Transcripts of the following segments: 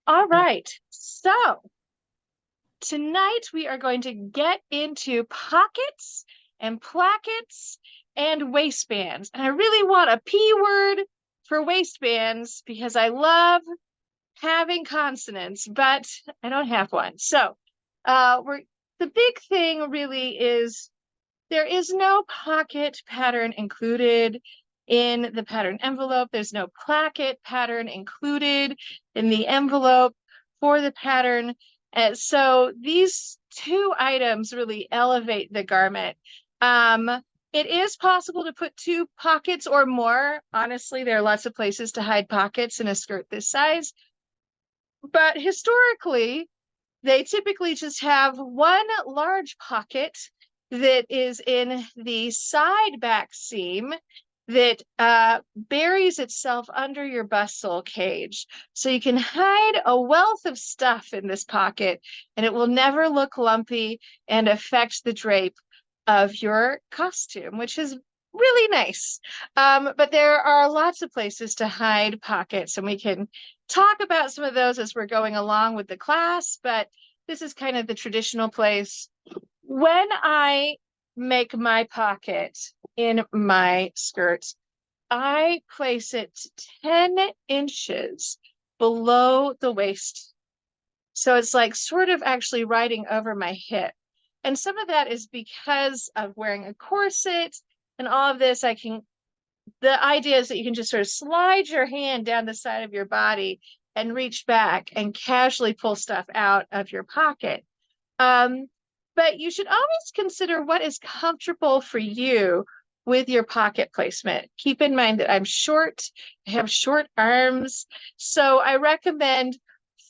All right. So tonight we are going to get into pockets and plackets and waistbands. And I really want a P word for waistbands because I love having consonants, but I don't have one. So we're the big thing really is there is no pocket pattern included in the pattern envelope. There's no placket pattern included in the envelope for the pattern. And so these two items really elevate the garment. It is possible to put two pockets or more. Honestly, there are lots of places to hide pockets in a skirt this size. But historically, they typically just have one large pocket that is in the side back seam that buries itself under your bustle cage. So you can hide a wealth of stuff in this pocket and it will never look lumpy and affect the drape of your costume, which is really nice. But there are lots of places to hide pockets, and we can talk about some of those as we're going along with the class, but this is kind of the traditional place. When I make my pocket in my skirt, I place it 10 inches below the waist. So it's like sort of actually riding over my hip. And some of that is because of wearing a corset and all of this. The idea is that you can just sort of slide your hand down the side of your body and reach back and casually pull stuff out of your pocket. Um, but you should always consider what is comfortable for you with your pocket placement. Keep in mind that I'm short, I have short arms, so I recommend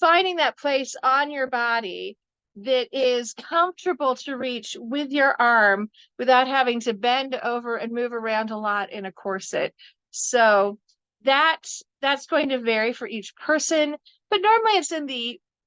finding that place on your body that is comfortable to reach with your arm without having to bend over and move around a lot in a corset. So that's going to vary for each person, but normally it's in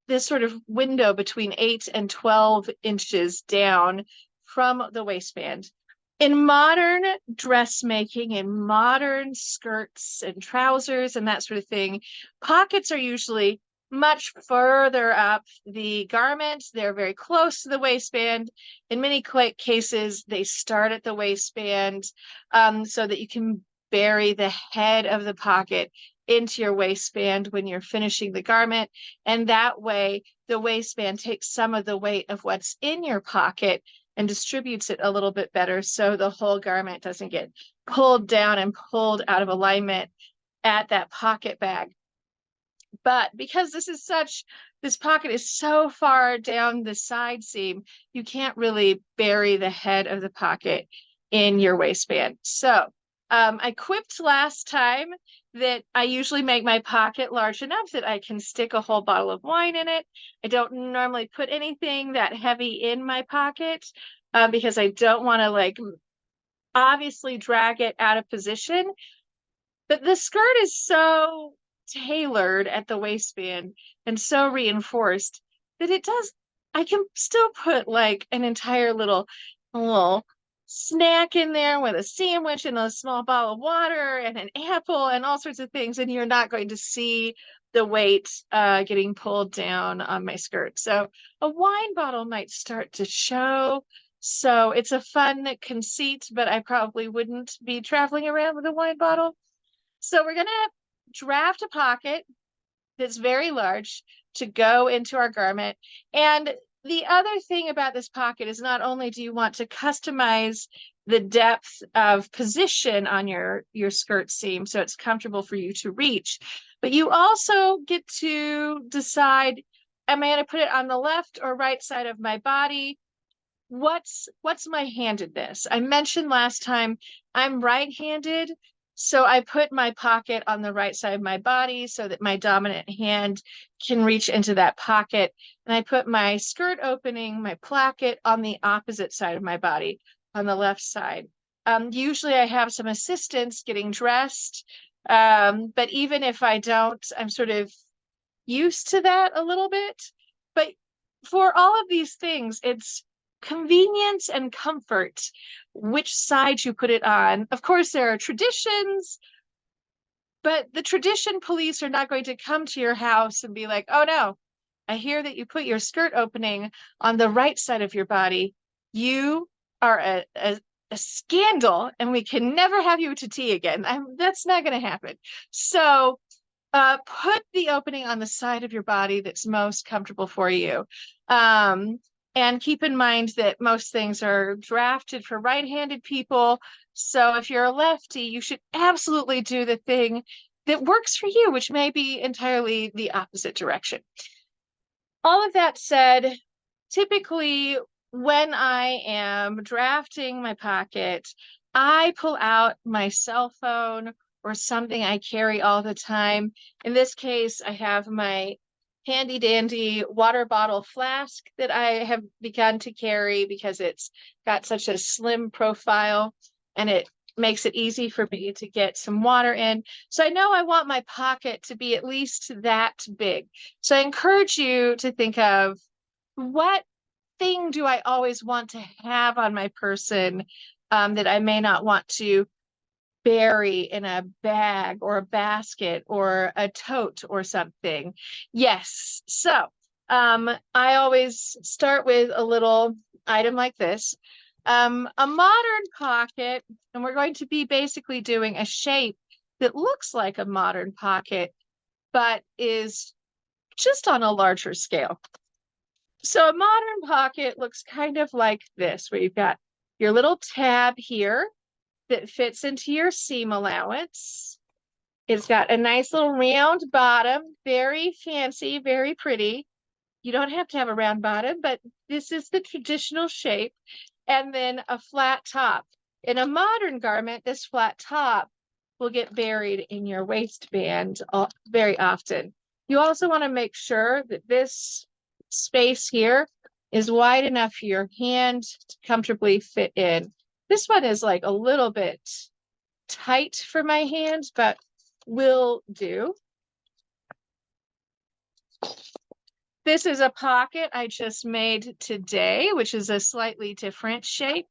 this sort of window between 8 and 12 inches down from the waistband. In modern dressmaking, in modern skirts and trousers and that sort of thing, pockets are usually much further up the garment. They're very close to the waistband. In many cases, they start at the waistband so that you can bury the head of the pocket into your waistband when you're finishing the garment. And that way, the waistband takes some of the weight of what's in your pocket and distributes it a little bit better so the whole garment doesn't get pulled down and pulled out of alignment at that pocket bag. But because this pocket is so far down the side seam, you can't really bury the head of the pocket in your waistband. So I quipped last time that I usually make my pocket large enough that I can stick a whole bottle of wine in it. I don't normally put anything that heavy in my pocket because I don't want to like obviously drag it out of position. But the skirt is so tailored at the waistband and so reinforced that I can still put like an entire little snack in there with a sandwich and a small bottle of water and an apple and all sorts of things, and you're not going to see the weight getting pulled down on my skirt. So a wine bottle might start to show. So it's a fun conceit, but I probably wouldn't be traveling around with a wine bottle. So we're going to draft a pocket that's very large to go into our garment. And the other thing about this pocket is not only do you want to customize the depth of position on your skirt seam so it's comfortable for you to reach, but you also get to decide, am I going to put it on the left or right side of my body? What's my handedness? I mentioned last time I'm right-handed, so I put my pocket on the right side of my body so that my dominant hand can reach into that pocket. And I put my skirt opening, my placket, on the opposite side of my body, on the left side. Usually I have some assistance getting dressed, but even if I don't, I'm sort of used to that a little bit. But for all of these things, it's convenience and comfort, which side you put it on. Of course, there are traditions. But the tradition police are not going to come to your house and be like, oh no, I hear that you put your skirt opening on the right side of your body. You are a scandal, and we can never have you to tea again. That's not going to happen. So put the opening on the side of your body that's most comfortable for you. And keep in mind that most things are drafted for right-handed people. So if you're a lefty, you should absolutely do the thing that works for you, which may be entirely the opposite direction. All of that said, typically when I am drafting my pocket, I pull out my cell phone or something I carry all the time. In this case, I have my handy dandy water bottle flask that I have begun to carry because it's got such a slim profile and it makes it easy for me to get some water in. So I know I want my pocket to be at least that big. So I encourage you to think of, what thing do I always want to have on my person that I may not want to bury in a bag or a basket or a tote or something? Yes. So I always start with a little item like this. A modern pocket, and we're going to be basically doing a shape that looks like a modern pocket, but is just on a larger scale. So a modern pocket looks kind of like this, where you've got your little tab here that fits into your seam allowance. It's got a nice little round bottom, very fancy, very pretty. You don't have to have a round bottom, but this is the traditional shape. And then a flat top. In a modern garment, this flat top will get buried in your waistband very often. You also want to make sure that this space here is wide enough for your hand to comfortably fit in. This one is like a little bit tight for my hand, but will do. This is a pocket I just made today, which is a slightly different shape.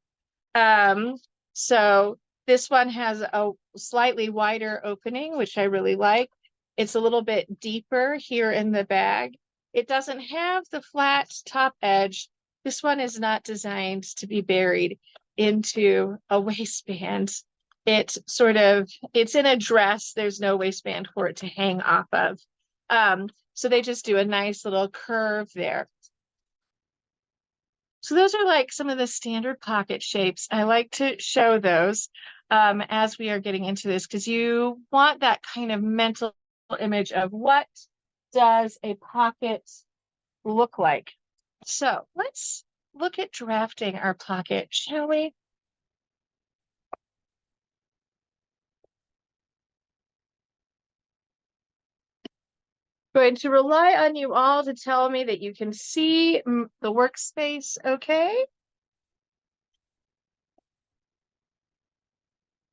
So this one has a slightly wider opening, which I really like. It's a little bit deeper here in the bag. It doesn't have the flat top edge. This one is not designed to be buried into a waistband. It's in a dress. There's no waistband for it to hang off of. So they just do a nice little curve there. So those are like some of the standard pocket shapes. I like to show those as we are getting into this, because you want that kind of mental image of what does a pocket look like. So let's look at drafting our pocket, shall we? Going to rely on you all to tell me that you can see the workspace okay?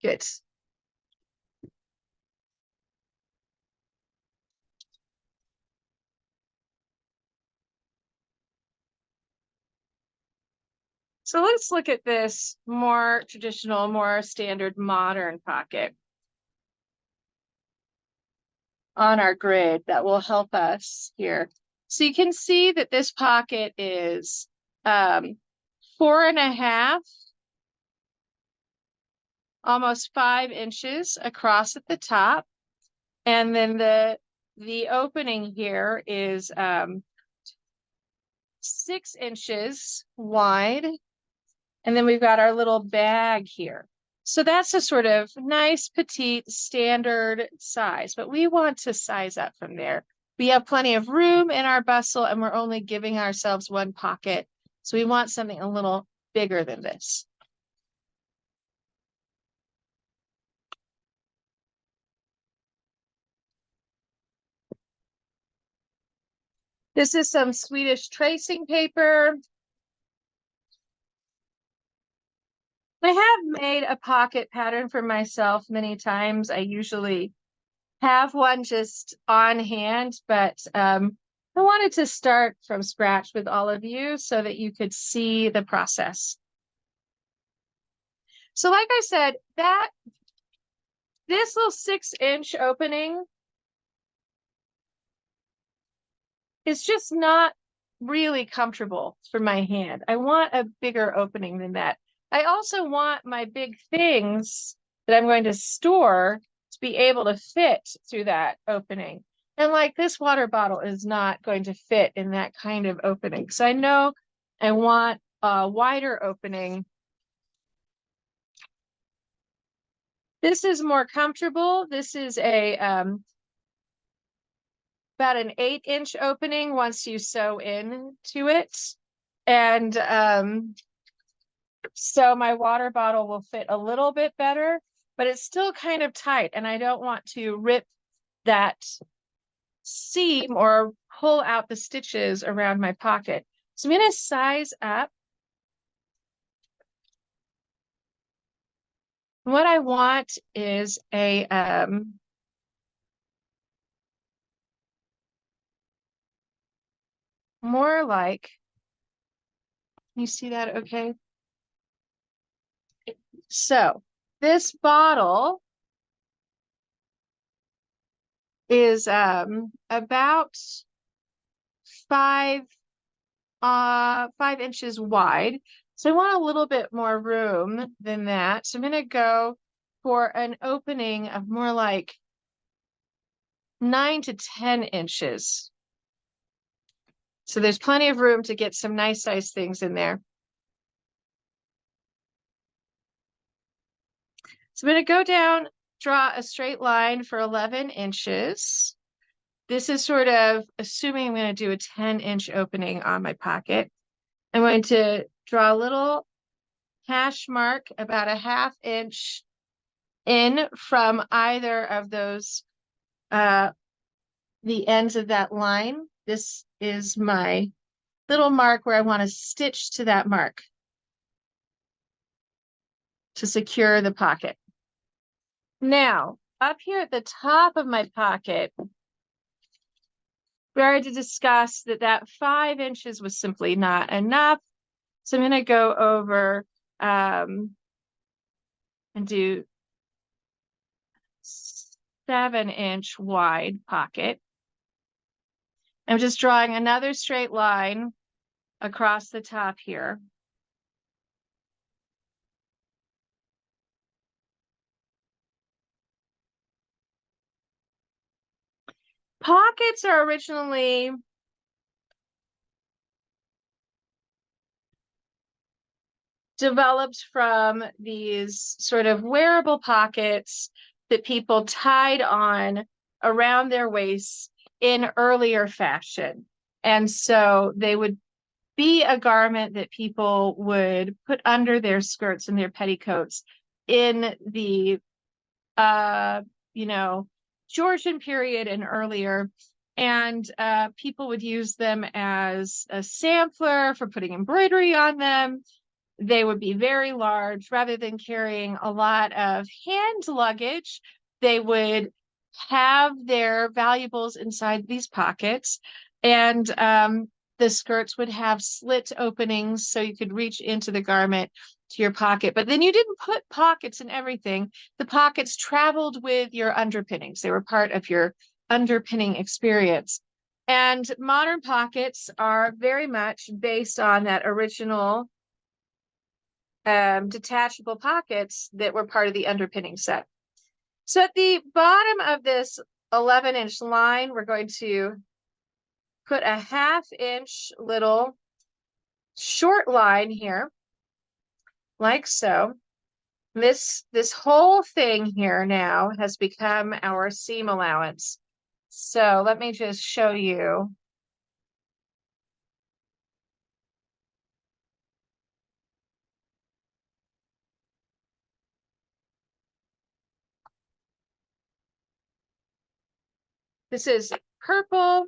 Good. So let's look at this more traditional, more standard modern pocket on our grid that will help us here. So you can see that this pocket is 4.5, almost 5 inches across at the top. And then the opening here is 6 inches wide. And then we've got our little bag here. So that's a sort of nice, petite, standard size, but we want to size up from there. We have plenty of room in our bustle, and we're only giving ourselves one pocket. So we want something a little bigger than this. This is some Swedish tracing paper. I have made a pocket pattern for myself many times. I usually have one just on hand, but I wanted to start from scratch with all of you so that you could see the process. So like I said, that this little 6-inch opening is just not really comfortable for my hand. I want a bigger opening than that. I also want my big things that I'm going to store to be able to fit through that opening. And like this water bottle is not going to fit in that kind of opening. So I know I want a wider opening. This is more comfortable. This is a about an 8-inch opening once you sew into it. And so my water bottle will fit a little bit better, but it's still kind of tight. And I don't want to rip that seam or pull out the stitches around my pocket. So I'm going to size up. What I want is a more like, you see that okay? So this bottle is about 5 inches wide. So I want a little bit more room than that. So I'm going to go for an opening of more like 9 to 10 inches. So there's plenty of room to get some nice size things in there. So I'm going to go down, draw a straight line for 11 inches. This is sort of assuming I'm going to do a 10-inch opening on my pocket. I'm going to draw a little hash mark about a 1/2 inch in from either of those, the ends of that line. This is my little mark where I want to stitch to that mark to secure the pocket. Now, up here at the top of my pocket, we already discussed that that 5 inches was simply not enough. So I'm going to go over and do 7-inch wide pocket. I'm just drawing another straight line across the top here. Pockets are originally developed from these sort of wearable pockets that people tied on around their waists in earlier fashion. And so they would be a garment that people would put under their skirts and their petticoats in the you know, Georgian period and earlier. And people would use them as a sampler for putting embroidery on them. They would be very large. Rather than carrying a lot of hand luggage, they would have their valuables inside these pockets. And the skirts would have slit openings so you could reach into the garment to your pocket. But then you didn't put pockets in everything. The pockets traveled with your underpinnings. They were part of your underpinning experience. And modern pockets are very much based on that original detachable pockets that were part of the underpinning set. So at the bottom of this 11-inch line, we're going to put a 1/2 inch little short line here, like so. This whole thing here now has become our seam allowance. So let me just show you. This is purple.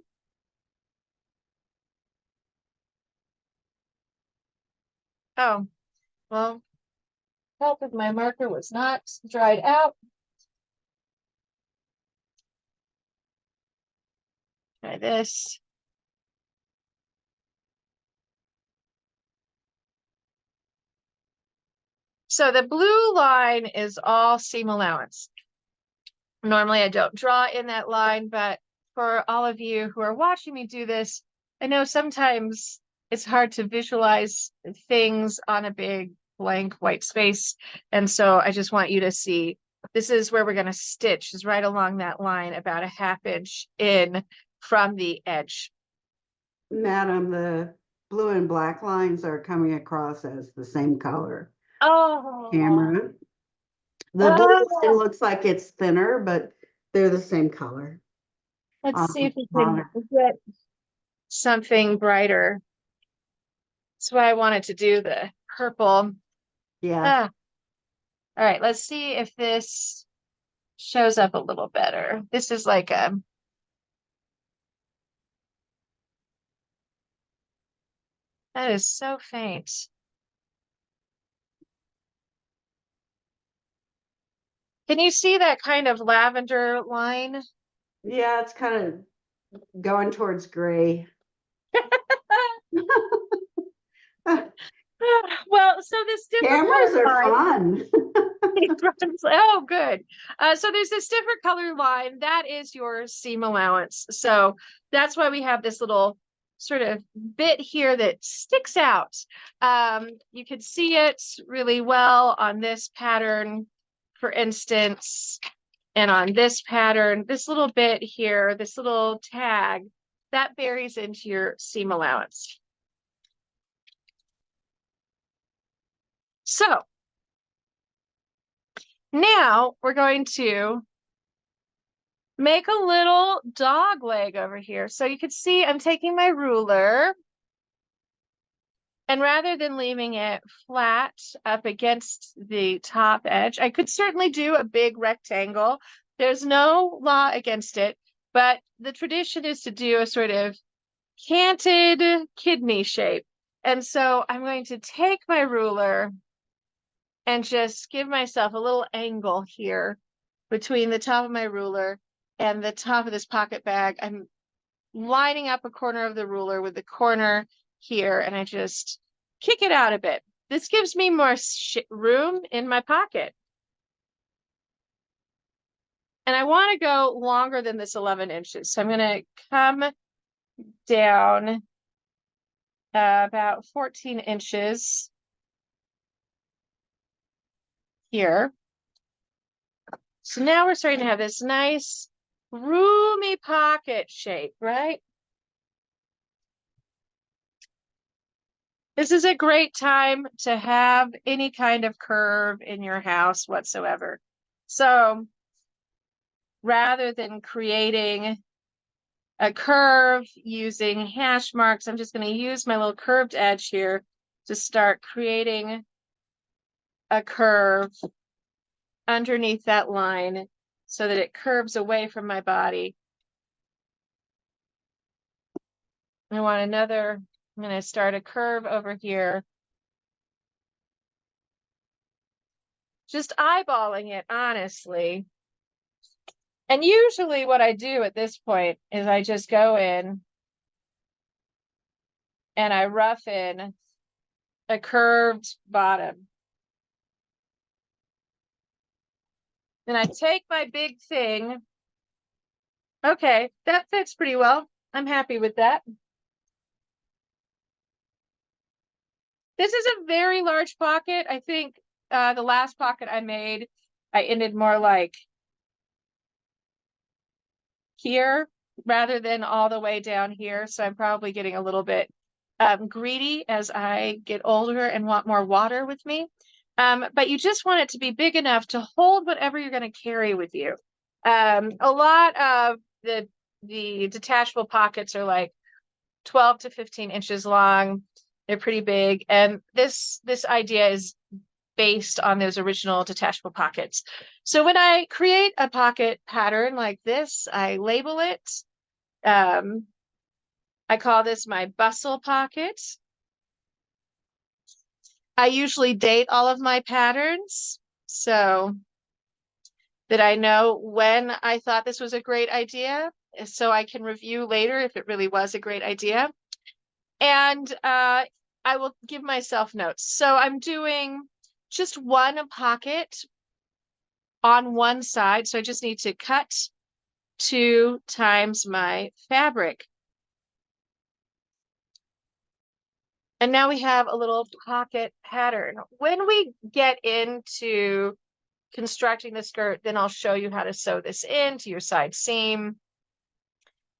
Oh, well, help if my marker was not dried out. Try this. So the blue line is all seam allowance. Normally I don't draw in that line, but for all of you who are watching me do this, I know sometimes it's hard to visualize things on a big blank white space. And so I just want you to see this is where we're going to stitch, is right along that line, about a ½ inch in from the edge. Madam, the blue and black lines are coming across as the same color. Oh, Camera. The blue line looks like it's thinner, but they're the same color. let's see if we can get something brighter. That's why I wanted to do the purple. Yeah. All right, let's see if this shows up a little better. This is like a that is so faint. Can you see that kind of lavender line? Yeah, it's kind of going towards gray. Well, so this different Cameras color are line. fun. Oh, good. So there's this different color line. That is your seam allowance. So that's why we have this little sort of bit here that sticks out. You can see it really well on this pattern, for instance, and on this pattern, this little bit here, this little tag, that buries into your seam allowance. So now we're going to make a little dog leg over here. So you can see I'm taking my ruler, and rather than leaving it flat up against the top edge, I could certainly do a big rectangle. There's no law against it, but the tradition is to do a sort of canted kidney shape. And so I'm going to take my ruler and just give myself a little angle here between the top of my ruler and the top of this pocket bag. I'm lining up a corner of the ruler with the corner here, and I just kick it out a bit. This gives me more room in my pocket. And I want to go longer than this 11 inches. So I'm going to come down about 14 inches here. So now we're starting to have this nice roomy pocket shape, right? This is a great time to have any kind of curve in your house whatsoever. So rather than creating a curve using hash marks, I'm just going to use my little curved edge here to start creating a curve underneath that line so that it curves away from my body. I want another, I'm going to start a curve over here. Just eyeballing it, honestly. And usually what I do at this point is I just go in and I rough in a curved bottom. Then I take my big thing. Okay, that fits pretty well. I'm happy with that. This is a very large pocket. I think the last pocket I made, I ended more like here rather than all the way down here. So I'm probably getting a little bit greedy as I get older and want more water with me. But you just want it to be big enough to hold whatever you're going to carry with you. A lot of the detachable pockets are like 12 to 15 inches long. They're pretty big. And this idea is based on those original detachable pockets. So when I create a pocket pattern like this, I label it. I call this my Bustle pocket. I usually date all of my patterns so that I know when I thought this was a great idea, so I can review later if it really was a great idea. And I will give myself notes. So I'm doing just one pocket on one side. So I just need to cut 2 times my fabric. And now we have a little pocket pattern. When we get into constructing the skirt, then I'll show you how to sew this into your side seam.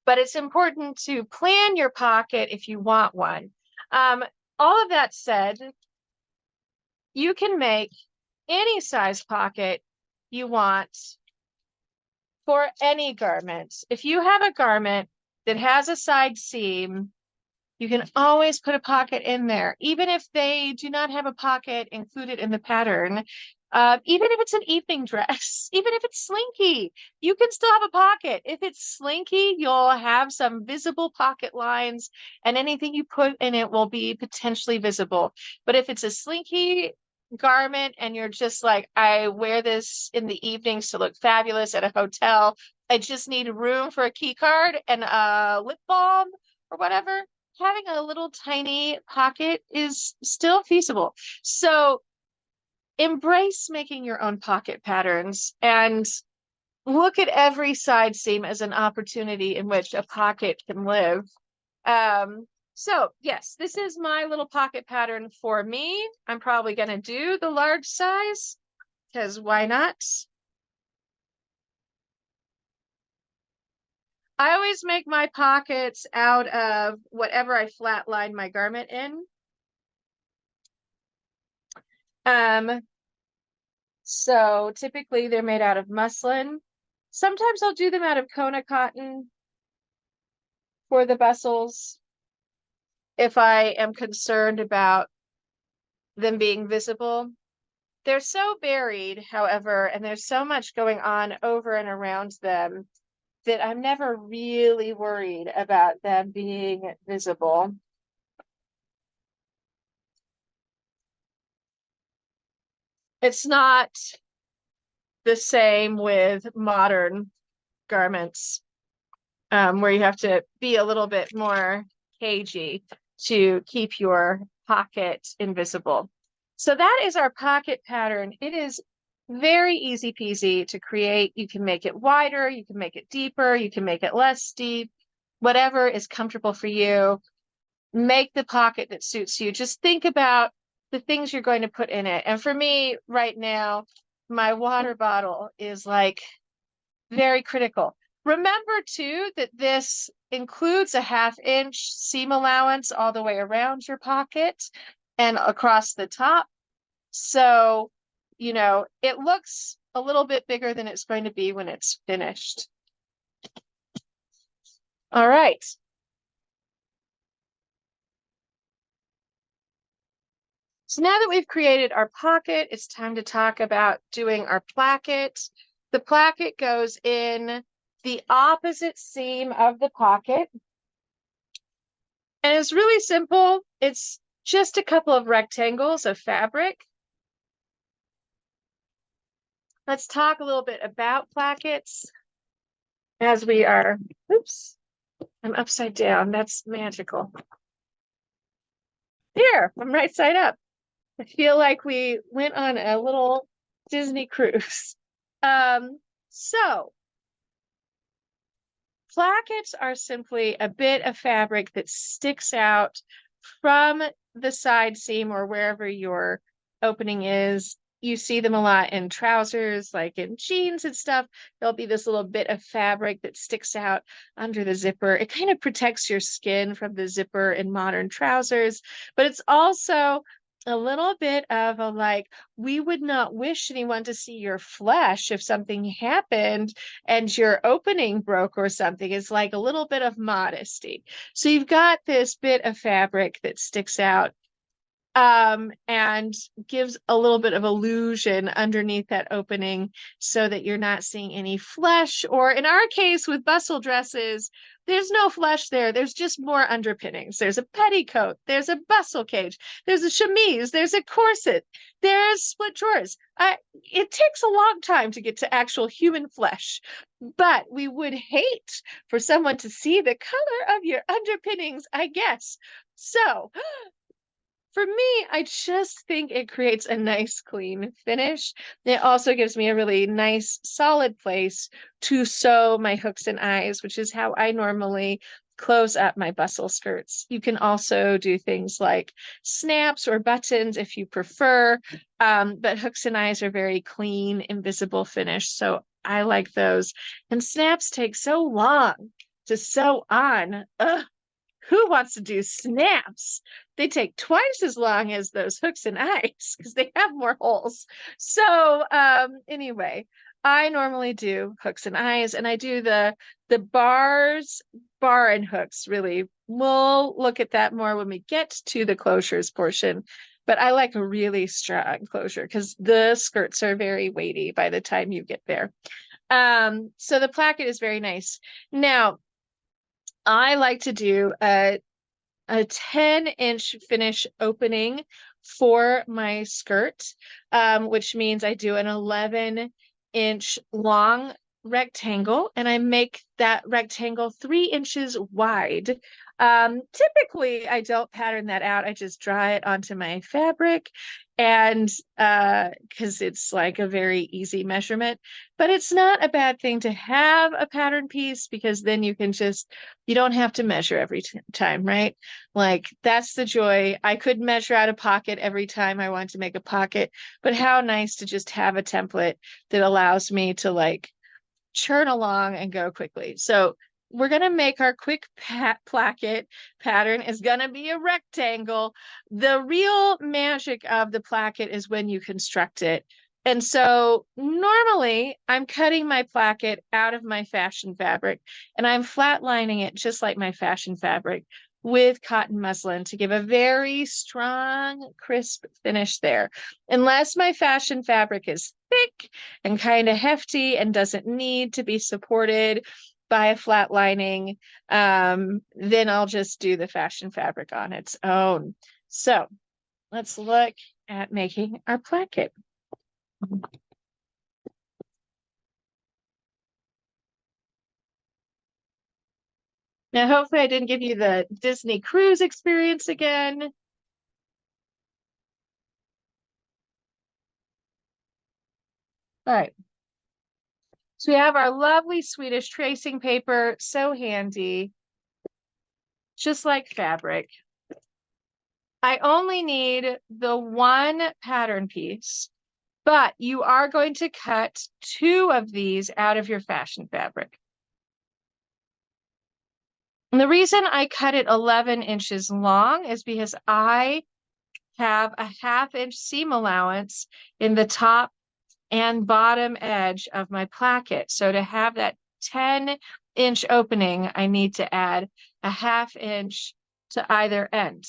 But it's important to plan your pocket if you want one. All of that said, you can make any size pocket you want for any garment. If you have a garment that has a side seam, you can always put a pocket in there, even if they do not have a pocket included in the pattern. Even if it's an evening dress, even if it's slinky, you can still have a pocket. If it's slinky, you'll have some visible pocket lines, and anything you put in it will be potentially visible. But if it's a slinky garment and you're just like, I wear this in the evenings to look fabulous at a hotel, I just need room for a key card and a lip balm or whatever, having a little tiny pocket is still feasible. So embrace making your own pocket patterns and look at every side seam as an opportunity in which a pocket can live. So yes, this is my little pocket pattern for me. I'm probably going to do the large size because why not? I always make my pockets out of whatever I flatline my garment in. So typically they're made out of muslin. Sometimes I'll do them out of Kona cotton for the bustles if I am concerned about them being visible. They're so buried, however, and there's so much going on over and around them that I'm never really worried about them being visible. It's not the same with modern garments, where you have to be a little bit more cagey to keep your pocket invisible. So that is our pocket pattern. It is very easy peasy to create. You can make it wider, you can make it deeper, you can make it less deep, whatever is comfortable for you. Make the pocket that suits you. Just think about the things you're going to put in it. And for me right now, my water bottle is like very critical. Remember too that this includes a 1/2 inch seam allowance all the way around your pocket and across the top. So, you know, it looks a little bit bigger than it's going to be when it's finished. All right. So now that we've created our pocket, it's time to talk about doing our placket. The placket goes in the opposite seam of the pocket. And it's really simple. It's just a couple of rectangles of fabric. Let's talk a little bit about plackets as we are, oops, I'm upside down. That's magical. Here, I'm right side up. I feel like we went on a little Disney cruise. So plackets are simply a bit of fabric that sticks out from the side seam or wherever your opening is. You see them a lot in trousers, like in jeans and stuff. There'll be this little bit of fabric that sticks out under the zipper. It kind of protects your skin from the zipper in modern trousers, but it's also a little bit of a like, we would not wish anyone to see your flesh if something happened and your opening broke or something. It's like a little bit of modesty. So you've got this bit of fabric that sticks out and gives a little bit of illusion underneath that opening so that you're not seeing any flesh. Or in our case with bustle dresses, there's no flesh there. There's just more underpinnings. There's a petticoat. There's a bustle cage. There's a chemise. There's a corset. There's split drawers. It takes a long time to get to actual human flesh, but we would hate for someone to see the color of your underpinnings, I guess. So For me, I just think it creates a nice clean finish. It also gives me a really nice solid place to sew my hooks and eyes, which is how I normally close up my bustle skirts. You can also do things like snaps or buttons if you prefer, but hooks and eyes are very clean, invisible finish. So I like those. And snaps take so long to sew on. Ugh, who wants to do snaps? They take twice as long as those hooks and eyes because they have more holes. So anyway, I normally do hooks and eyes, and I do the bars, bar and hooks really. We'll look at that more when we get to the closures portion. But I like a really strong closure because the skirts are very weighty by the time you get there. So the placket is very nice. Now, I like to do a 10-inch finish opening for my skirt, which means I do an 11-inch long rectangle and I make that rectangle 3 inches wide. Typically, I don't pattern that out. I just draw it onto my fabric and because it's like a very easy measurement, but it's not a bad thing to have a pattern piece because then you can just, you don't have to measure every time, right? Like that's the joy. I could measure out a pocket every time I want to make a pocket, but how nice to just have a template that allows me to like churn along and go quickly. So we're going to make our quick placket pattern is going to be a rectangle. The real magic of the placket is when you construct it. And so normally I'm cutting my placket out of my fashion fabric and I'm flatlining it just like my fashion fabric with cotton muslin to give a very strong, crisp finish there. Unless my fashion fabric is thick and kind of hefty and doesn't need to be supported by a flat lining, then I'll just do the fashion fabric on its own. So let's look at making our placket. Now, hopefully I didn't give you the Disney cruise experience again. All right. So we have our lovely Swedish tracing paper, so handy, just like fabric. I only need the one pattern piece, but you are going to cut 2 of these out of your fashion fabric. And the reason I cut it 11 inches long is because I have a 1/2 inch seam allowance in the top and bottom edge of my placket. So to have that 10-inch opening, I need to add a 1/2 inch to either end.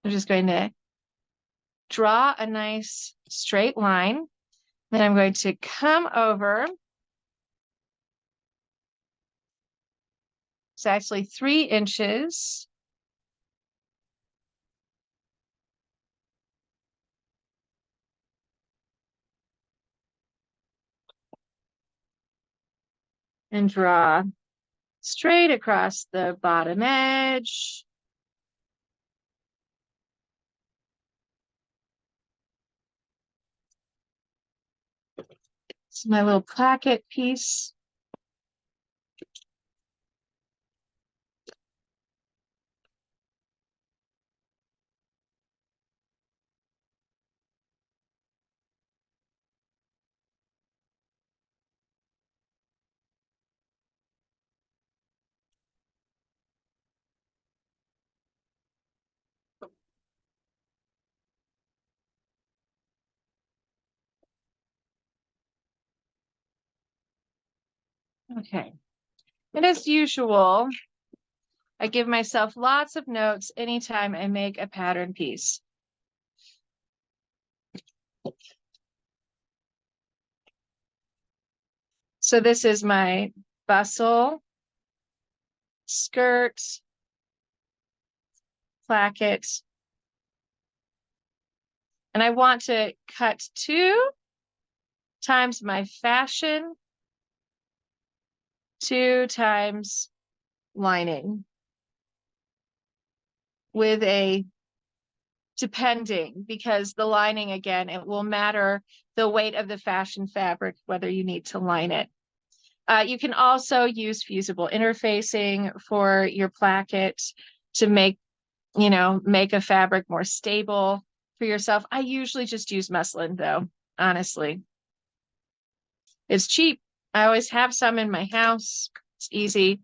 I'm just going to draw a nice straight line. Then I'm going to come over. It's actually 3 inches. And draw straight across the bottom edge. It's my little placket piece. Okay. And as usual, I give myself lots of notes anytime I make a pattern piece. So this is my bustle, skirt, placket, and I want to cut 2 times my fashion, 2 times lining with a depending, because the lining, again, it will matter the weight of the fashion fabric, whether you need to line it. You can also use fusible interfacing for your placket to make, make a fabric more stable for yourself. I usually just use muslin though, honestly. It's cheap. I always have some in my house. It's easy.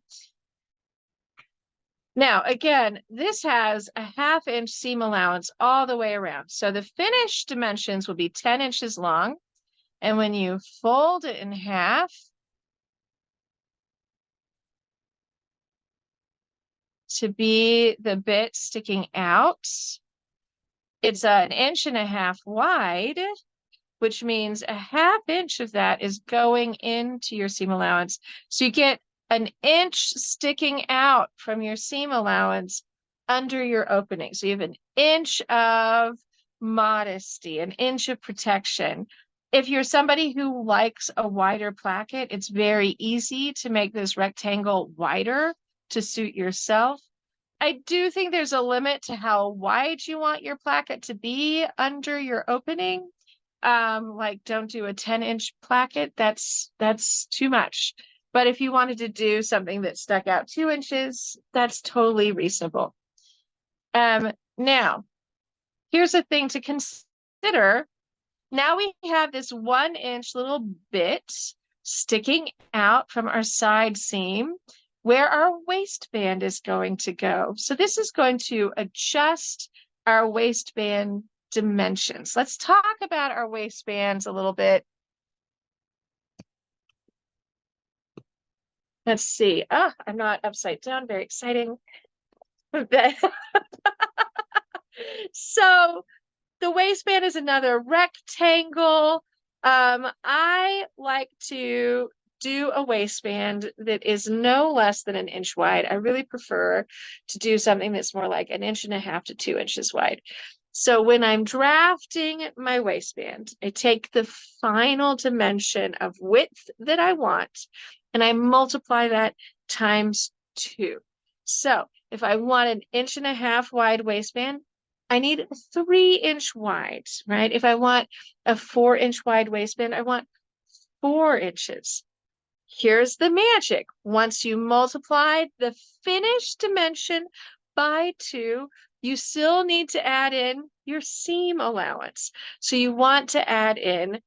Now, again, this has a 1/2 inch seam allowance all the way around. So the finished dimensions will be 10 inches long. And when you fold it in half, to be the bit sticking out, it's 1.5 inches wide, which means a 1/2 inch of that is going into your seam allowance. So you get 1 inch sticking out from your seam allowance under your opening. So you have 1 inch of modesty, 1 inch of protection. If you're somebody who likes a wider placket, it's very easy to make this rectangle wider to suit yourself. I do think there's a limit to how wide you want your placket to be under your opening. Like don't do a 10-inch placket. That's too much. But if you wanted to do something that stuck out 2 inches, that's totally reasonable. Now, here's a thing to consider. Now we have this 1-inch little bit sticking out from our side seam where our waistband is going to go. So this is going to adjust our waistband dimensions. Let's talk about our waistbands a little bit. Let's see. Oh, I'm not upside down. Very exciting. So the waistband is another rectangle. I like to do a waistband that is no less than 1 inch wide. I really prefer to do something that's more like 1.5 to 2 inches wide. So when I'm drafting my waistband, I take the final dimension of width that I want and I multiply that times 2. So if I want 1.5 inch wide waistband, I need 3-inch wide, right? If I want a 4-inch wide waistband, I want 4 inches. Here's the magic. Once you multiply the finished dimension by 2, you still need to add in your seam allowance. So you want to add in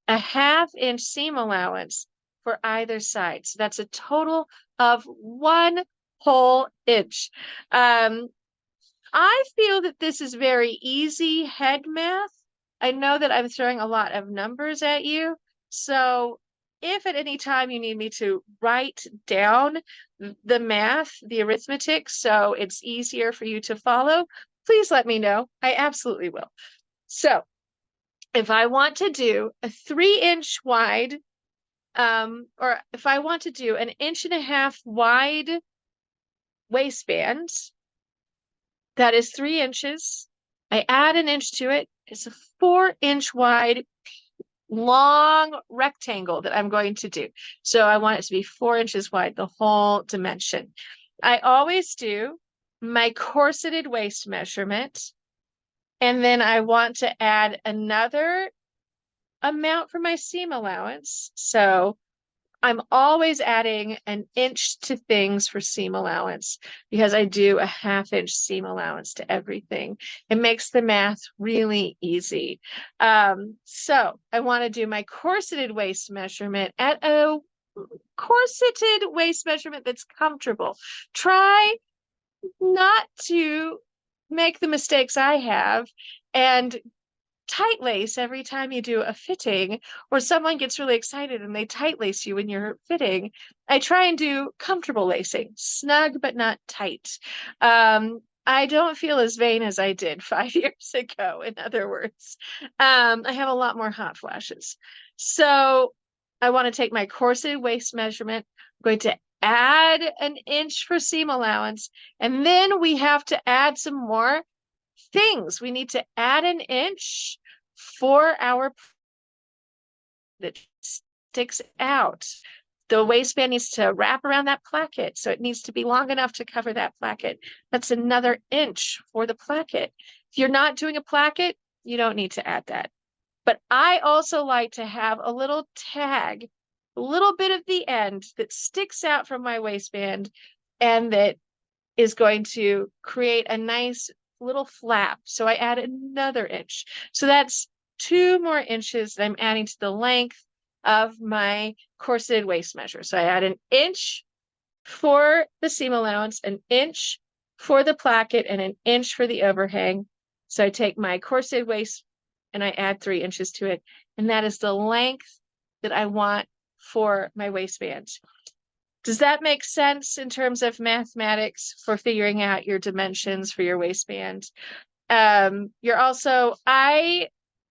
a 1/2 inch seam allowance for either side. So that's a total of 1 whole inch. I feel that this is very easy head math. I know that I'm throwing a lot of numbers at you. So if at any time you need me to write down the math, the arithmetic, so it's easier for you to follow, please let me know. I absolutely will. So if I want to do a 3-inch wide, or if I want to do 1.5 inch wide waistband, that is 3 inches. I add 1 inch to it. It's a 4-inch wide long rectangle that I'm going to do. So I want it to be 4 inches wide, the whole dimension. I always do my corseted waist measurement. And then I want to add another amount for my seam allowance. So I'm always adding 1 inch to things for seam allowance because I do a 1/2 inch seam allowance to everything. It makes the math really easy. So I want to do my corseted waist measurement at a corseted waist measurement that's comfortable. Try not to make the mistakes I have and tight lace every time you do a fitting, or someone gets really excited and they tight lace you when you're fitting. I try and do comfortable lacing, snug but not tight. I don't feel as vain as I did 5 years ago, in other words. I have a lot more hot flashes. So I want to take my corseted waist measurement. I'm going to add 1 inch for seam allowance, and then we have to add some more things. We need to add 1 inch for our that sticks out. The waistband needs to wrap around that placket, so it needs to be long enough to cover that placket. That's another 1 inch for the placket. If you're not doing a placket, you don't need to add that. But I also like to have a little tag, a little bit of the end that sticks out from my waistband and that is going to create a nice little flap. So I add another inch. So that's 2 more inches that I'm adding to the length of my corseted waist measure. So I add an inch for the seam allowance, an inch for the placket, and an inch for the overhang. So I take my corseted waist and I add 3 inches to it. And that is the length that I want for my waistband. Does that make sense in terms of mathematics for figuring out your dimensions for your waistband? I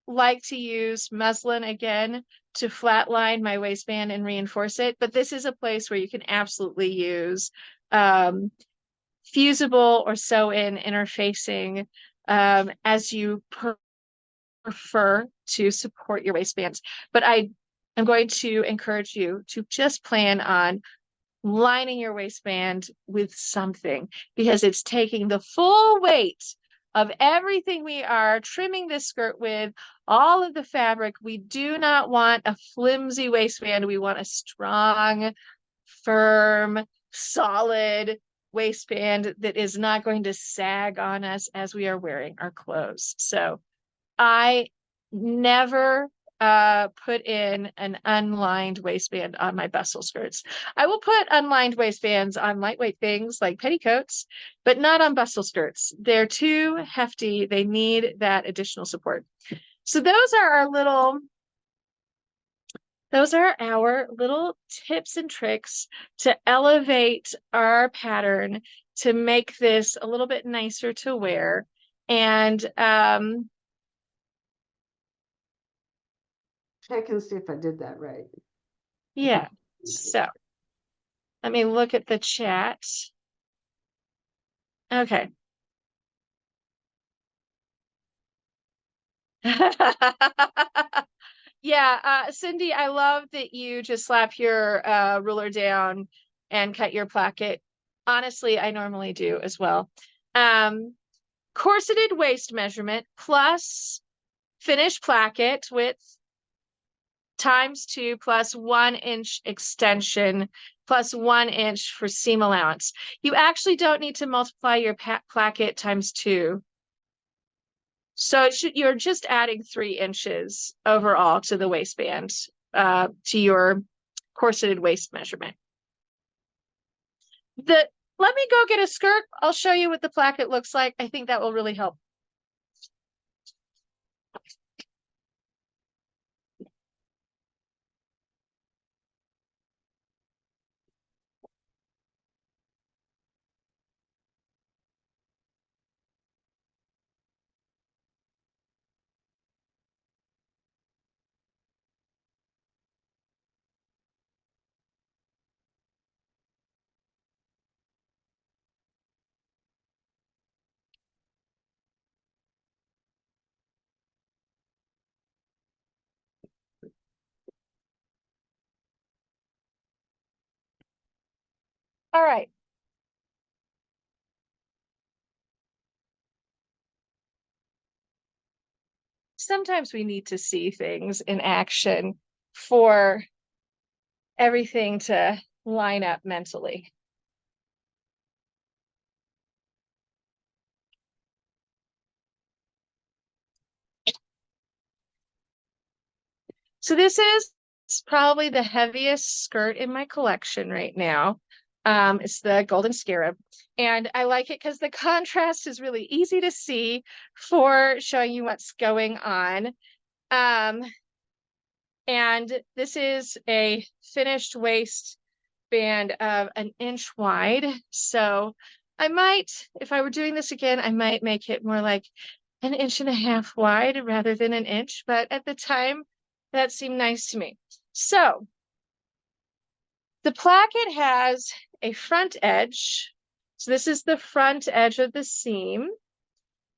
like to use muslin again to flatline my waistband and reinforce it, but this is a place where you can absolutely use fusible or sew-in interfacing as you prefer to support your waistbands. But I am going to encourage you to just plan on lining your waistband with something because it's taking the full weight of everything we are trimming this skirt with, all of the fabric. We do not want a flimsy waistband. We want a strong, firm, solid waistband that is not going to sag on us as we are wearing our clothes. So I never put in an unlined waistband on my bustle skirts. I will put unlined waistbands on lightweight things like petticoats, but not on bustle skirts. They're too hefty. They need that additional support. So those are our little tips and tricks to elevate our pattern to make this a little bit nicer to wear. And check and see if I did that right. yeah, so let me look at the chat. Okay. Yeah, Cindy, I love that you just slap your ruler down and cut your placket. Honestly, I normally do as well. Corseted waist measurement plus finished placket width ×2 plus 1 inch extension plus 1 inch for seam allowance. You actually don't need to multiply your placket ×2. So you're just adding 3 inches overall to the waistband, to your corseted waist measurement. Let me go get a skirt. I'll show you what the placket looks like. I think that will really help. All right. Sometimes we need to see things in action for everything to line up mentally. So this is probably the heaviest skirt in my collection right now. It's the Golden Scarab. And I like it because the contrast is really easy to see for showing you what's going on. And this is a finished waistband of 1 inch wide. So I might, if I were doing this again, I might make it more like 1.5 inches wide rather than 1 inch. But at the time, that seemed nice to me. So the placket has a front edge. So this is the front edge of the seam.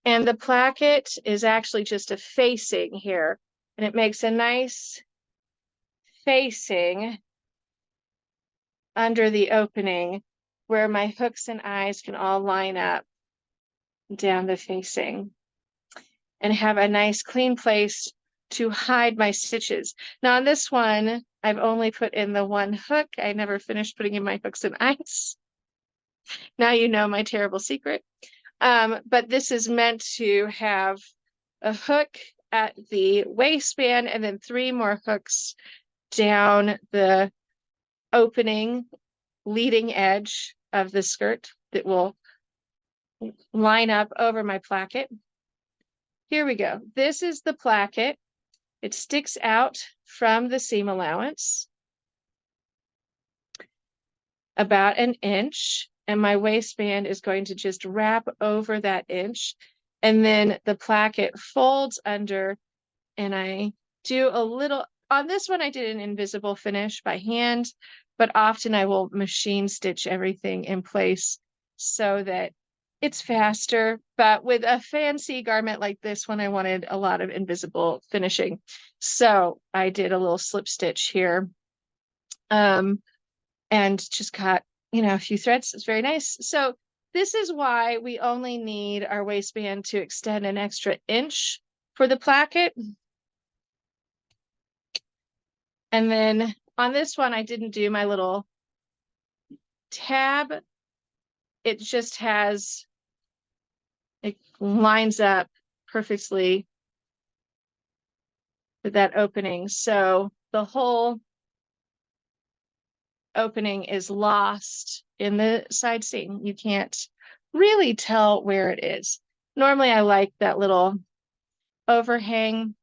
And the placket is actually just a facing here. And it makes a nice facing under the opening where my hooks and eyes can all line up down the facing. and have a nice clean place to hide my stitches. Now on this one, I've only put in the one hook. I never finished putting in my hooks and eyes. Now you know my terrible secret. But this is meant to have a hook at the waistband and then 3 more hooks down the opening leading edge of the skirt that will line up over my placket. Here we go. This is the placket. It sticks out from the seam allowance about an inch, and my waistband is going to just wrap over that inch. And then the placket folds under, and I do a little, on this one, I did an invisible finish by hand, but often I will machine stitch everything in place so that it's faster. But with a fancy garment like this one, I wanted a lot of invisible finishing. So I did a little slip stitch here. And just cut, a few threads. It's very nice. So this is why we only need our waistband to extend an extra inch for the placket. And then on this one, I didn't do my little tab. It just has, it lines up perfectly with that opening. So the whole opening is lost in the side seam. You can't really tell where it is. Normally, I like that little overhang.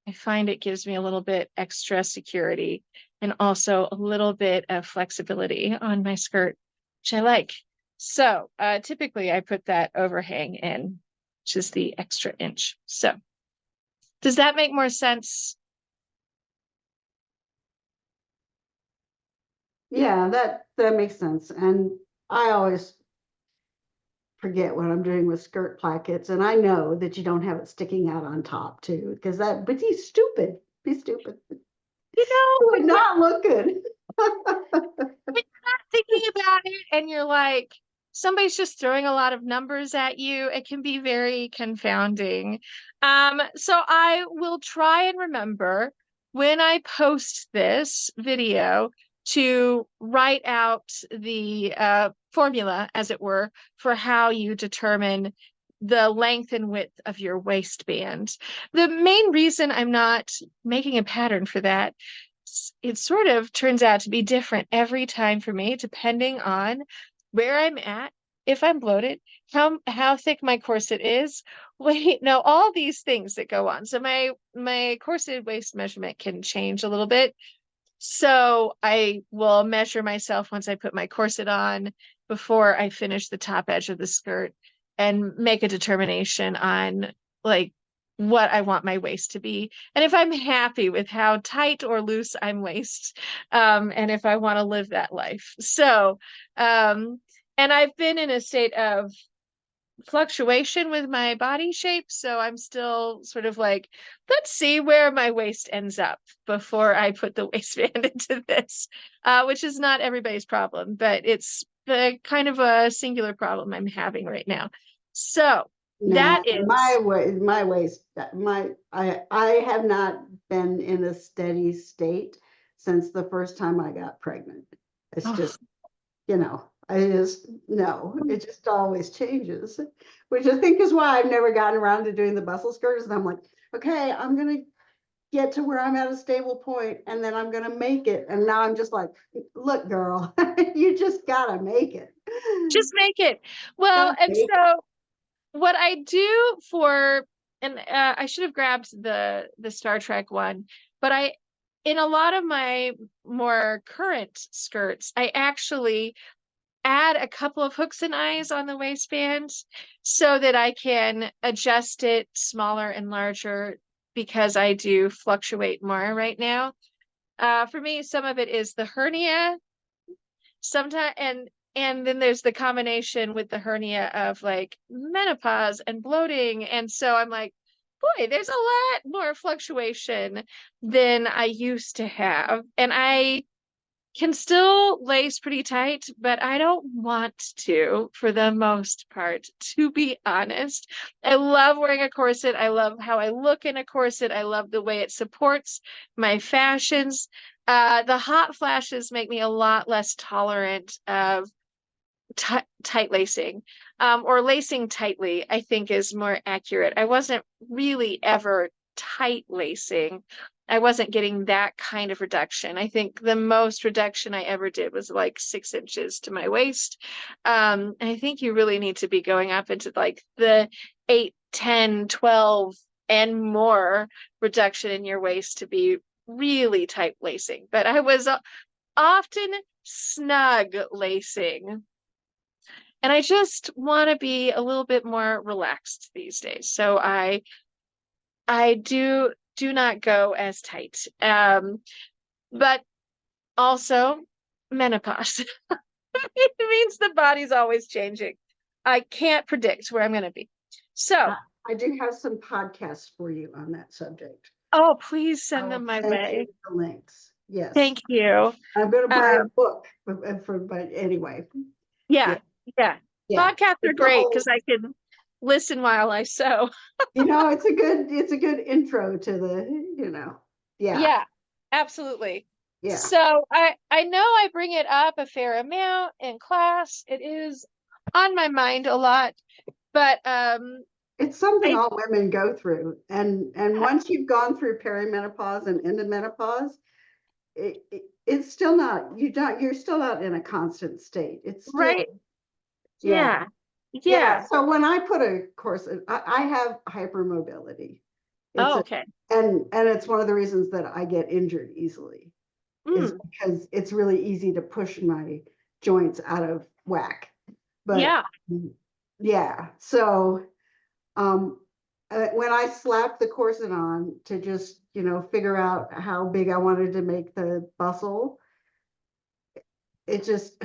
I find it gives me a little bit extra security and also a little bit of flexibility on my skirt, which I like. So typically I put that overhang in, which is the extra inch. So does that make more sense? Yeah, that makes sense. And I always forget what I'm doing with skirt plackets, and I know that you don't have it sticking out on top too, because that but he's stupid. Be stupid. It would When not look good. you're not thinking about it and you're like, somebody's just throwing a lot of numbers at you, it can be very confounding. So I will try and remember when I post this video to write out the formula, as it were, for how you determine the length and width of your waistband. The main reason I'm not making a pattern for that, it sort of turns out to be different every time for me, depending on where I'm at, if I'm bloated, how thick my corset is. Wait, no, all these things that go on. So my corseted waist measurement can change a little bit. So I will measure myself once I put my corset on before I finish the top edge of the skirt and make a determination on like what I want my waist to be. And if I'm happy with how tight or loose I'm waist, and if I want to live that life. So, and I've been in a state of fluctuation with my body shape. So I'm still sort of like, let's see where my waist ends up before I put the waistband into this, which is not everybody's problem, but it's kind of a singular problem I'm having right now. So Nah, that is, my waist, I have not been in a steady state since the first time I got pregnant. It's oh, just, I just no, it just always changes, which I think is why I've never gotten around to doing the bustle skirts. And I'm like, okay, I'm gonna get to where I'm at a stable point, and then I'm gonna make it. And now I'm just like, look, girl, you just gotta make it. just make it. Well, Gotta and make it. so what I do for, and I should have grabbed the Star Trek one, but in a lot of my more current skirts, I actually add a couple of hooks and eyes on the waistband so that I can adjust it smaller and larger because I do fluctuate more right now. For me, some of it is the hernia sometimes, and then there's the combination with the hernia of like menopause and bloating. And so I'm like, boy, there's a lot more fluctuation than I used to have. And can still lace pretty tight, but I don't want to for the most part, to be honest. I love wearing a corset. I love how I look in a corset. I love the way it supports my fashions. The hot flashes make me a lot less tolerant of tight lacing, or lacing tightly, I think is more accurate. I wasn't really ever tight lacing. I wasn't getting that kind of reduction. I think the most reduction I ever did was like 6 inches to my waist. And I think you really need to be going up into like the 8, 10, 12, and more reduction in your waist to be really tight lacing. But I was often snug lacing. And I just want to be a little bit more relaxed these days. So I do not go as tight. But also menopause. It means the body's always changing. I can't predict where I'm going to be. So, I do have some podcasts for you on that subject. oh, please I send will them my send you way. the links. Yes. Thank you. I'm going to buy a Um, book but anyway, yeah, yeah, yeah. yeah. Podcasts are It's a great because whole, I can listen while I sew. it's a good intro to the. Yeah, Yeah, absolutely. yeah. So I know I bring it up a fair amount in class. It is on my mind a lot, but It's something I all women go through. And once you've gone through perimenopause and into menopause, it's still not, you're still not in a constant state. It's still, right, yeah. yeah, Yeah. yeah. So when I put a course, I have hypermobility. It's Oh, a, okay. and it's one of the reasons that I get injured easily is Mm, because it's really easy to push my joints out of whack. But yeah, yeah, so um, when I slapped the corset on to just, figure out how big I wanted to make the bustle, it just,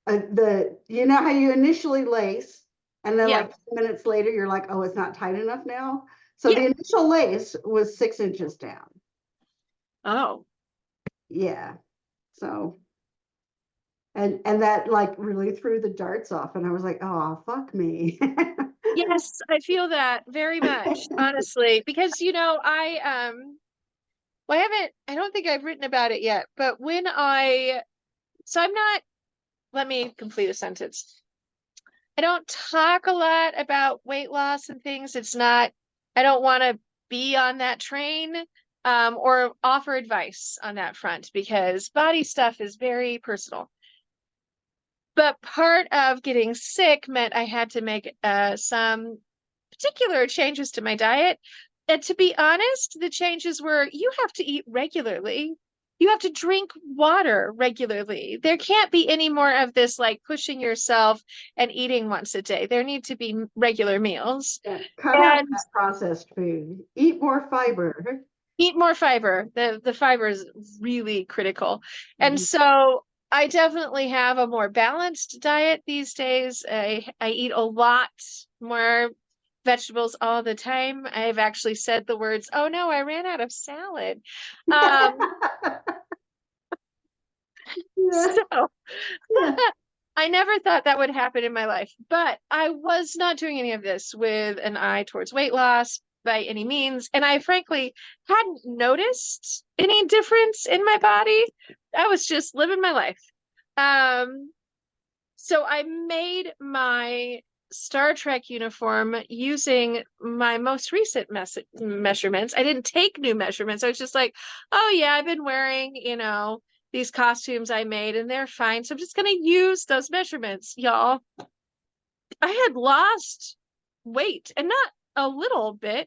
how you initially lace and then yeah, like 10 minutes later, you're like, oh, it's not tight enough now. So yeah. the initial lace was 6 inches down. Oh, Yeah. So, and that like really threw the darts off. And I was like, oh, fuck me. yes, I feel that very much, honestly, because well, I don't think I've written about it yet, but so I'm not, let me complete a sentence. I don't talk a lot about weight loss and things. I don't want to be on that train, or offer advice on that front because body stuff is very personal. But part of getting sick meant I had to make some particular changes to my diet. And to be honest, the changes were you have to eat regularly. You have to drink water regularly. There can't be any more of this like pushing yourself and eating once a day. There need to be regular meals Yeah, cut out and that processed food. Eat more fiber. eat more fiber. The fiber is really critical. And Mhm. so I definitely have a more balanced diet these days. I eat a lot more vegetables all the time. I've actually said the words, "Oh no, I ran out of salad." Um, Yeah, so yeah. I never thought that would happen in my life, but I was not doing any of this with an eye towards weight loss by any means. And I frankly hadn't noticed any difference in my body. I was just living my life. Um, so I made my Star Trek uniform using my most recent measurements. I didn't take new measurements. I was just like, oh yeah, I've been wearing, these costumes I made and they're fine. So I'm just going to use those measurements, y'all. I had lost weight and not a little bit,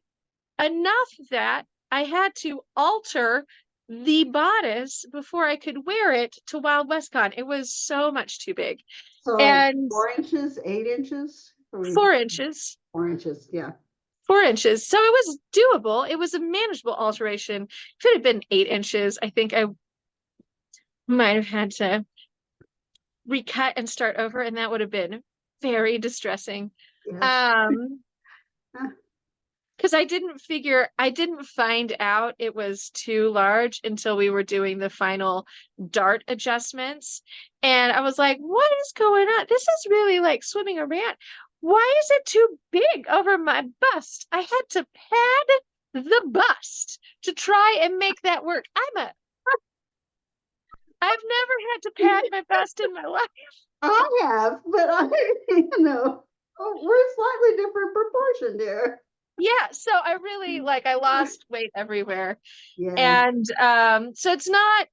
enough that I had to alter the bodice before I could wear it to Wild West Con. It was so much too big. So like And 4 inches, 8 inches, or 4 inches, 4 inches. Yeah. 4 inches. So it was doable. It was a manageable alteration. If it had been 8 inches, I think I might have had to recut and start over, and that would have been very distressing. Yes. Um, because I didn't find out it was too large until we were doing the final dart adjustments. And I was like, what is going on? This is really like swimming around. Why is it too big over my bust? I had to pad the bust to try and make that work. I've never had to pad my bust in my life. I have, but we're slightly different proportion there. Yeah, so I really like I lost weight everywhere. Yeah. And so it's not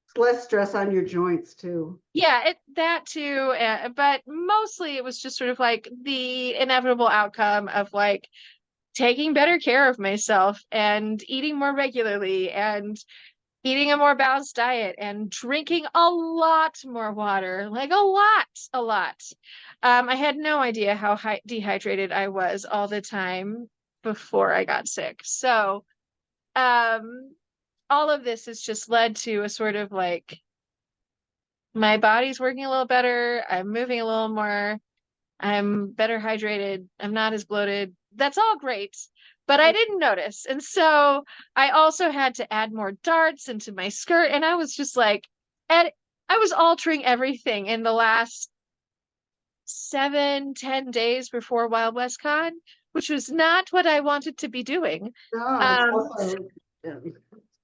It's less stress on your joints too. yeah, it that too, but mostly it was just sort of like the inevitable outcome of like taking better care of myself and eating more regularly and eating a more balanced diet and drinking a lot more water, like a lot. I had no idea how dehydrated I was all the time before I got sick. So, all of this has just led to a sort of like my body's working a little better. I'm moving a little more. I'm better hydrated. I'm not as bloated. That's all great, but I didn't notice. And so I also had to add more darts into my skirt. And I was just like, and I was altering everything in the last 7, 10 days before Wild West Con, which was not what I wanted to be doing. No, it's Um, also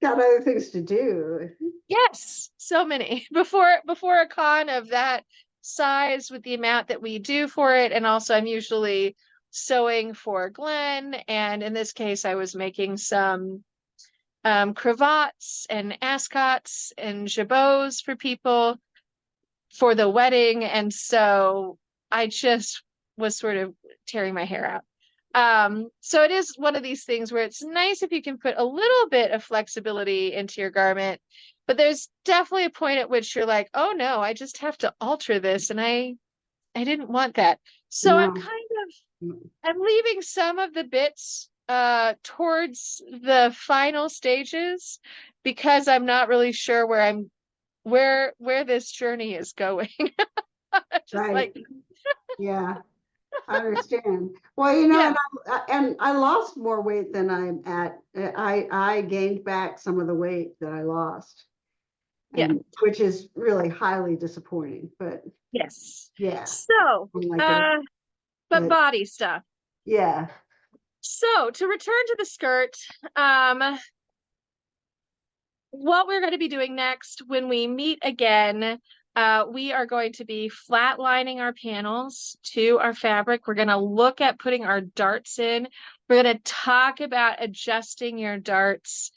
got other things to do. Yes, so many before a con of that size with the amount that we do for it, and also I'm usually sewing for Glenn, and in this case I was making some cravats and ascots and jabots for people for the wedding, and so I just was sort of tearing my hair out. So it is one of these things where it's nice if you can put a little bit of flexibility into your garment, but there's definitely a point at which you're like, oh no, I just have to alter this, and I didn't want that. So I'm No. kind of I'm leaving some of the bits towards the final stages because I'm not really sure where this journey is going. Just Right. like, Yeah. I understand. Well, yeah, and I lost more weight than I'm at. I gained back some of the weight that I lost, yeah, and which is really highly disappointing. But yes. yeah, So, I'm like a uh, but but body stuff. yeah, So to return to the skirt, um, what we're going to be doing next when we meet again, we are going to be flatlining our panels to our fabric. We're going to look at putting our darts in. We're going to talk about adjusting your darts,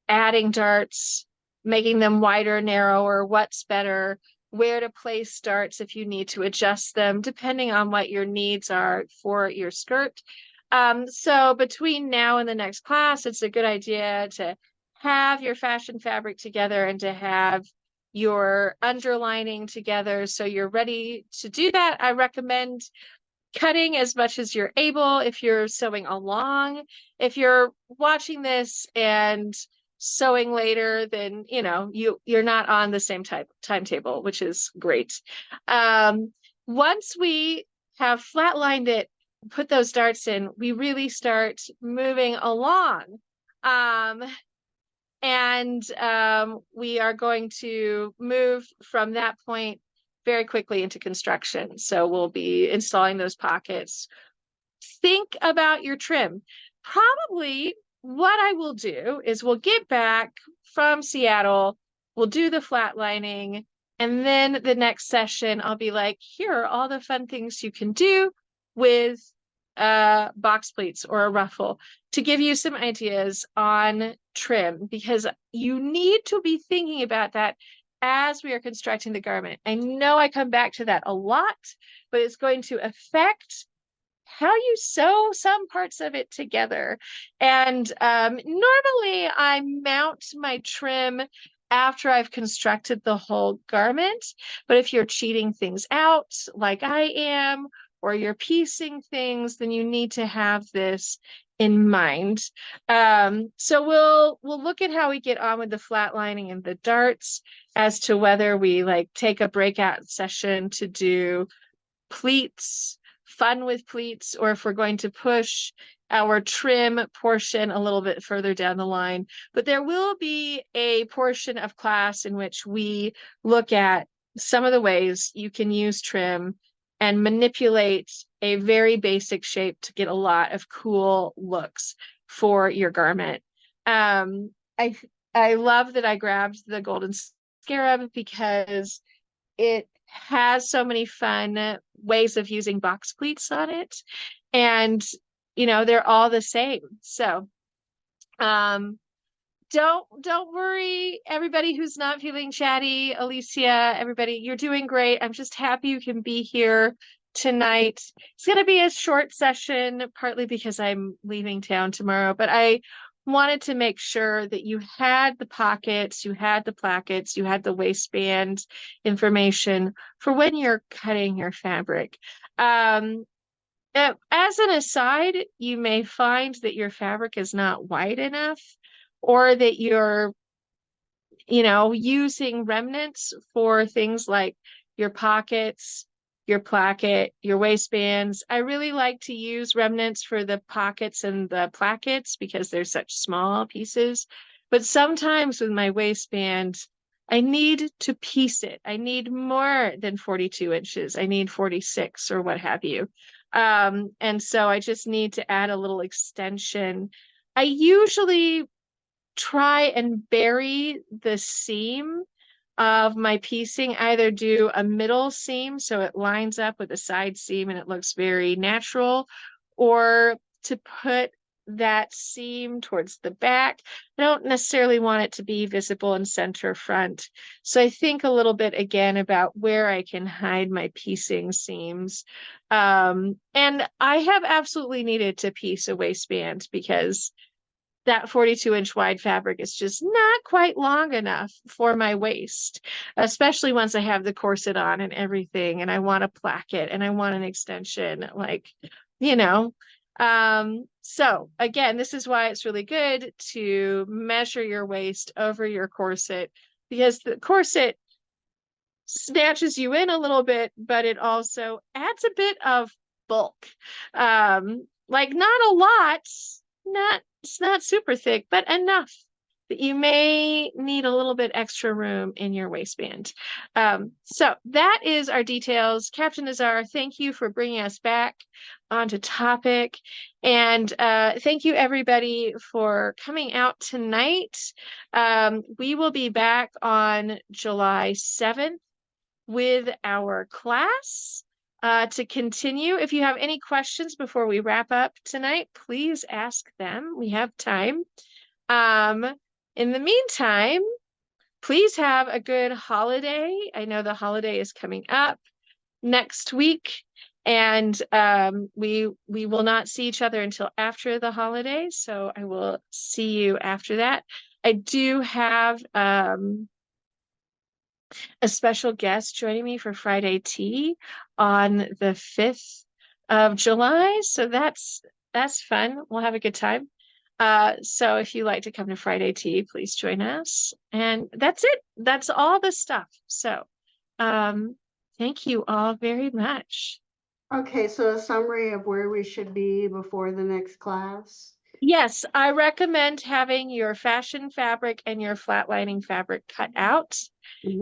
adding darts, making them wider, narrower, what's better, where to place darts if you need to adjust them, depending on what your needs are for your skirt. So between now and the next class, it's a good idea to have your fashion fabric together and to have your underlining together so you're ready to do that. I recommend cutting as much as you're able if you're sewing along. If you're watching this and sewing later, then you're not on the same timetable, which is great. Um, Once we have flatlined it, put those darts in, we really start moving along. Um, and we are going to move from that point very quickly into construction. So we'll be installing those pockets. Think about your trim. Probably what I will do is we'll get back from Seattle, we'll do the flat lining, and then the next session, I'll be like, here are all the fun things you can do with box pleats or a ruffle to give you some ideas on trim, because you need to be thinking about that as we are constructing the garment. I know I come back to that a lot, but it's going to affect how you sew some parts of it together. And normally I mount my trim after I've constructed the whole garment. But if you're cheating things out like I am, or you're piecing things, then you need to have this in mind. So we'll look at how we get on with the flat lining and the darts as to whether we like take a breakout session to do pleats fun with pleats or if we're going to push our trim portion a little bit further down the line. But there will be a portion of class in which we look at some of the ways you can use trim and manipulate a very basic shape to get a lot of cool looks for your garment. Um, I I love that I grabbed the golden scarab because it has so many fun ways of using box pleats on it. And, they're all the same. So, um, don't worry, everybody who's not feeling chatty, Alicia, everybody, you're doing great. I'm just happy you can be here tonight. It's going to be a short session, partly because I'm leaving town tomorrow, but I wanted to make sure that you had the pockets, you had the plackets, you had the waistband information for when you're cutting your fabric. As an aside, you may find that your fabric is not wide enough or that you're, using remnants for things like your pockets, your placket, your waistbands. I really like to use remnants for the pockets and the plackets because they're such small pieces. But sometimes with my waistband, I need to piece it. I need more than 42 inches. I need 46 or what have you. And so I just need to add a little extension. I usually try and bury the seam of my piecing, either do a middle seam so it lines up with a side seam and it looks very natural, or to put that seam towards the back. I don't necessarily want it to be visible in center front. So I think a little bit again about where I can hide my piecing seams. And I have absolutely needed to piece a waistband because that 42-inch wide fabric is just not quite long enough for my waist, especially once I have the corset on and everything, and I want a placket and I want an extension, like, you know. So again, this is why it's really good to measure your waist over your corset because the corset snatches you in a little bit, but it also adds a bit of bulk. Like not a lot, it's not super thick, but enough that you may need a little bit extra room in your waistband. So that is our details. Captain Azar, thank you for bringing us back onto topic. And thank you everybody for coming out tonight. We will be back on July 7th with our class to continue. If you have any questions before we wrap up tonight, please ask them. We have time. In the meantime, please have a good holiday. I know the holiday is coming up next week, and we will not see each other until after the holiday. So I will see you after that. I do have a special guest joining me for Friday tea on the 5th of July. So that's fun. We'll have a good time. So if you like to come to Friday tea, please join us. And that's it. That's all the stuff. So thank you all very much. Okay, so a summary of where we should be before the next class. Yes, I recommend having your fashion fabric and your flatlining fabric cut out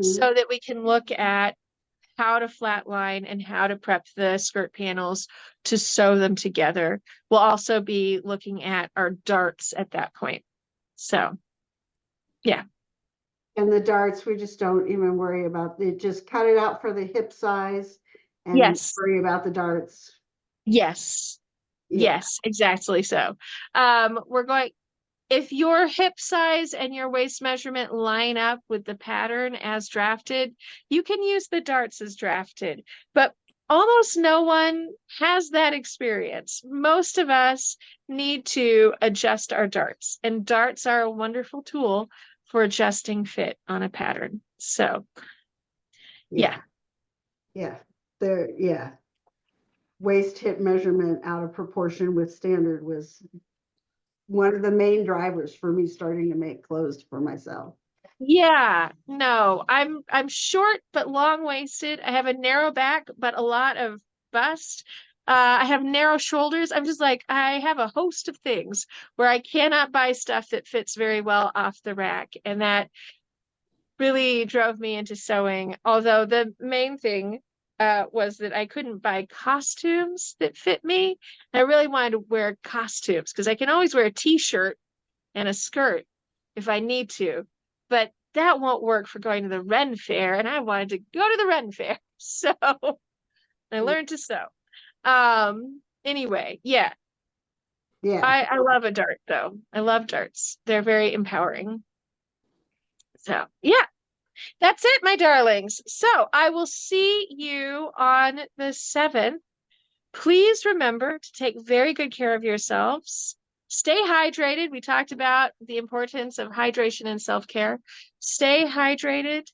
so that we can look at how to flatline and how to prep the skirt panels to sew them together. We'll also be looking at our darts at that point. So, yeah. And the darts, we just don't even worry about it. Just cut it out for the hip size and Yes. worry about the darts. Yes. Yeah. Yes, exactly so. If your hip size and your waist measurement line up with the pattern as drafted, you can use the darts as drafted, but almost no one has that experience. Most of us need to adjust our darts, and darts are a wonderful tool for adjusting fit on a pattern. So, yeah. Yeah. Waist hip measurement out of proportion with standard was one of the main drivers for me starting to make clothes for myself. Yeah, no, I'm short but long-waisted. I have a narrow back but a lot of bust. I have narrow shoulders. I'm just like, I have a host of things where I cannot buy stuff that fits very well off the rack. And that really drove me into sewing. Although the main thing was that I couldn't buy costumes that fit me. I really wanted to wear costumes because I can always wear a t-shirt and a skirt if I need to, but that won't work for going to the Ren Fair, and I wanted to go to the Ren Fair. So I learned to sew. Anyway, yeah, Yeah. I love a dart though. I love darts. They're very empowering. So yeah, that's it, my darlings. So I will see you on the 7th. Please remember to take very good care of yourselves. Stay hydrated. We talked about the importance of hydration and self-care. Stay hydrated.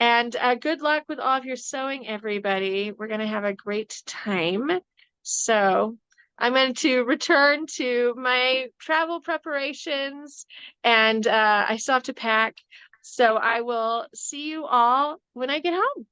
And good luck with all of your sewing, everybody. We're going to have a great time. So I'm going to return to my travel preparations, and I still have to pack. So I will see you all when I get home.